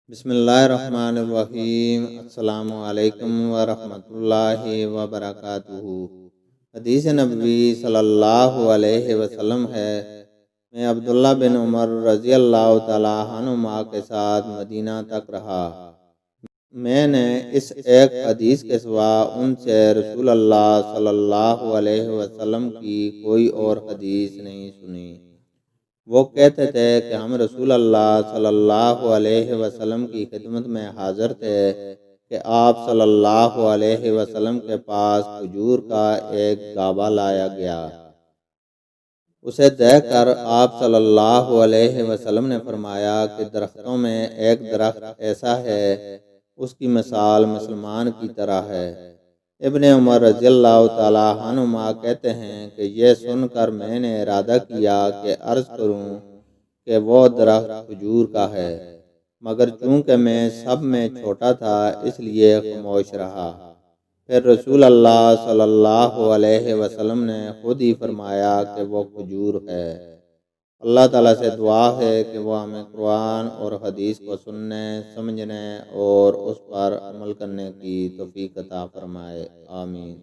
بسم اللہ الرحمن الرحیم۔ السلام علیکم ورحمۃ اللہ وبرکاتہ۔ حدیث نبوی صلی اللہ علیہ وسلم ہے، میں عبداللہ بن عمر رضی اللہ تعالیٰ عنہما کے ساتھ مدینہ تک رہا۔ میں نے اس ایک حدیث کے سوا ان سے رسول اللہ صلی اللہ علیہ وسلم کی کوئی اور حدیث نہیں سنی۔ وہ کہتے تھے کہ ہم رسول اللہ صلی اللہ علیہ وسلم کی خدمت میں حاضر تھے کہ آپ صلی اللہ علیہ وسلم کے پاس کھجور کا ایک گابا لایا گیا۔ اسے دیکھ کر آپ صلی اللہ علیہ وسلم نے فرمایا کہ درختوں میں ایک درخت ایسا ہے، اس کی مثال مسلمان کی طرح ہے۔ ابن عمر رضی اللہ تعالیٰ عنہما کہتے ہیں کہ یہ سن کر میں نے ارادہ کیا کہ عرض کروں کہ وہ درخت کھجور کا ہے، مگر چونکہ میں سب میں چھوٹا تھا اس لیے خاموش رہا۔ پھر رسول اللہ صلی اللہ علیہ وسلم نے خود ہی فرمایا کہ وہ کھجور ہے۔ اللہ تعالیٰ سے دعا ہے کہ وہ ہمیں قرآن اور حدیث کو سننے، سمجھنے اور اس پر عمل کرنے کی توفیق عطا فرمائے، آمین۔